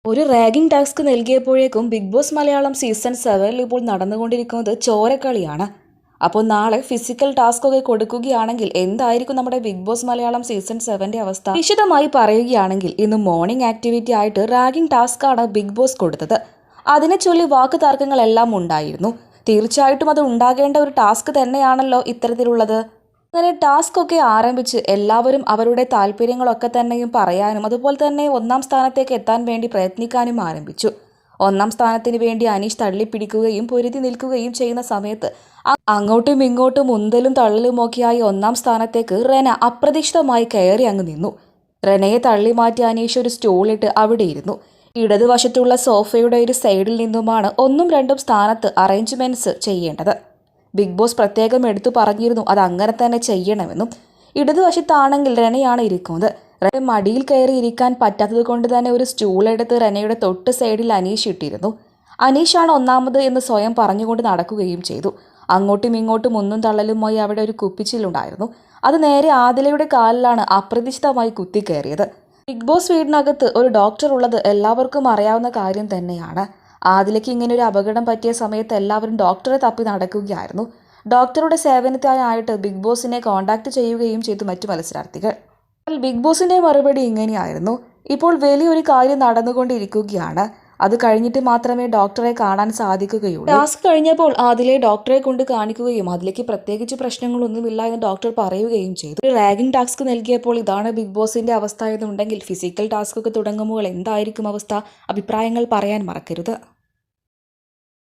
ഒരു ragging task നൽകിയപ്പോഴേക്കും Bigg Boss Malayalam season 7 ഇപ്പോൾ നടന്നുകൊണ്ടിരിക്കുന്നത് ചോരക്കളിയാണ്. അപ്പോൾ നാളെ ഫിസിക്കൽ ടാസ്ക് ഒക്കെ കൊടുക്കുകയാണെങ്കിൽ എന്തായിരിക്കും നമ്മുടെ ബിഗ് ബോസ് മലയാളം സീസൺ 7 അവസ്ഥ? വിശദമായി പറയുകയാണെങ്കിൽ ഇന്ന് മോർണിംഗ് ആക്ടിവിറ്റി ആയിട്ട് റാഗിംഗ് ടാസ്ക് ആണ് ബിഗ് ബോസ് കൊടുത്തത്. അതിനെ ചൊല്ലി വാക്ക് തർക്കങ്ങളെല്ലാം ഉണ്ടായിരുന്നു. തീർച്ചയായിട്ടും അത് ഉണ്ടാകേണ്ട ഒരു ടാസ്ക് തന്നെയാണല്ലോ ഇത്തരത്തിലുള്ളത്. അങ്ങനെ ടാസ്ക് ഒക്കെ ആരംഭിച്ച് എല്ലാവരും അവരുടെ താല്പര്യങ്ങളൊക്കെ തന്നെയും പറയാനും അതുപോലെ തന്നെ ഒന്നാം സ്ഥാനത്തേക്ക് എത്താൻ വേണ്ടി പ്രയത്നിക്കാനും ആരംഭിച്ചു. ഒന്നാം സ്ഥാനത്തിന് വേണ്ടി അനീഷ് തള്ളിപ്പിടിക്കുകയും പൊരുതി നിൽക്കുകയും ചെയ്യുന്ന സമയത്ത് അങ്ങോട്ടും ഇങ്ങോട്ടും ഉന്തലും തള്ളലുമൊക്കെയായി ഒന്നാം സ്ഥാനത്തേക്ക് റെന അപ്രതീക്ഷിതമായി കയറി അങ്ങ് നിന്നു. റെനയെ തള്ളി മാറ്റി അനീഷ് ഒരു സ്റ്റൂളിട്ട് അവിടെ ഇരുന്നു. ഇടതുവശത്തുള്ള സോഫയുടെ ഒരു സൈഡിൽ നിന്നുമാണ് 1ഉം 2ഉം സ്ഥാനത്ത് അറേഞ്ച്മെന്റ്സ് ചെയ്യേണ്ടത്. ബിഗ് ബോസ് പ്രത്യേകം എടുത്തു പറഞ്ഞിരുന്നു അത് അങ്ങനെ തന്നെ ചെയ്യണമെന്നും. ഇടതുവശത്താണെങ്കിൽ റെനയാണ് ഇരിക്കുന്നത്. റെന മടിയിൽ കയറി ഇരിക്കാൻ പറ്റാത്തത് കൊണ്ട് തന്നെ ഒരു സ്റ്റൂൾ എടുത്ത് റെനയുടെ തൊട്ട് സൈഡിൽ അനീഷ് ഇട്ടിരുന്നു. അനീഷാണ് ഒന്നാമത് എന്ന് സ്വയം പറഞ്ഞുകൊണ്ട് നടക്കുകയും ചെയ്തു. അങ്ങോട്ടും ഇങ്ങോട്ടും ഒന്നും തള്ളലുമായി അവിടെ ഒരു കുപ്പിച്ചിലുണ്ടായിരുന്നു. അത് നേരെ ആദിലയുടെ കാലിലാണ് അപ്രതീക്ഷിതമായി കുത്തിക്കയറിയത്. ബിഗ് ബോസ് വീടിനകത്ത് ഒരു ഡോക്ടർ ഉള്ളത് എല്ലാവർക്കും അറിയാവുന്ന കാര്യം തന്നെയാണ്. ആദിലയ്ക്ക് ഇങ്ങനെ ഒരു അപകടം പറ്റിയ സമയത്ത് എല്ലാവരും ഡോക്ടറെ തപ്പി നടക്കുകയായിരുന്നു. ഡോക്ടറുടെ സേവനത്തിനായിട്ട് ബിഗ് ബോസിനെ കോൺടാക്ട് ചെയ്യുകയും ചെയ്തു മറ്റു മത്സരാർത്ഥികൾ. ബിഗ് ബോസിന്റെ മറുപടി ഇങ്ങനെയായിരുന്നു: ഇപ്പോൾ വലിയൊരു കാര്യം നടന്നുകൊണ്ടിരിക്കുകയാണ്. അത് കഴിഞ്ഞിട്ട് മാത്രമേ ഡോക്ടറെ കാണാൻ സാധിക്കുകയുള്ളൂ. ടാസ്ക് കഴിഞ്ഞപ്പോൾ ആദിലെ ഡോക്ടറെ കൊണ്ട് കാണിക്കുകയും അതിലേക്ക് പ്രത്യേകിച്ച് പ്രശ്നങ്ങളൊന്നുമില്ല എന്ന് ഡോക്ടർ പറയുകയും ചെയ്തു. ഒരു റാഗിംഗ് ടാസ്ക് നൽകിയപ്പോൾ ഇതാണ് ബിഗ് ബോസിന്റെ അവസ്ഥ എന്നുണ്ടെങ്കിൽ ഫിസിക്കൽ ടാസ്ക് ഒക്കെ തുടങ്ങുമ്പോൾ എന്തായിരിക്കും അവസ്ഥ? അഭിപ്രായങ്ങൾ പറയാൻ മറക്കരുത്.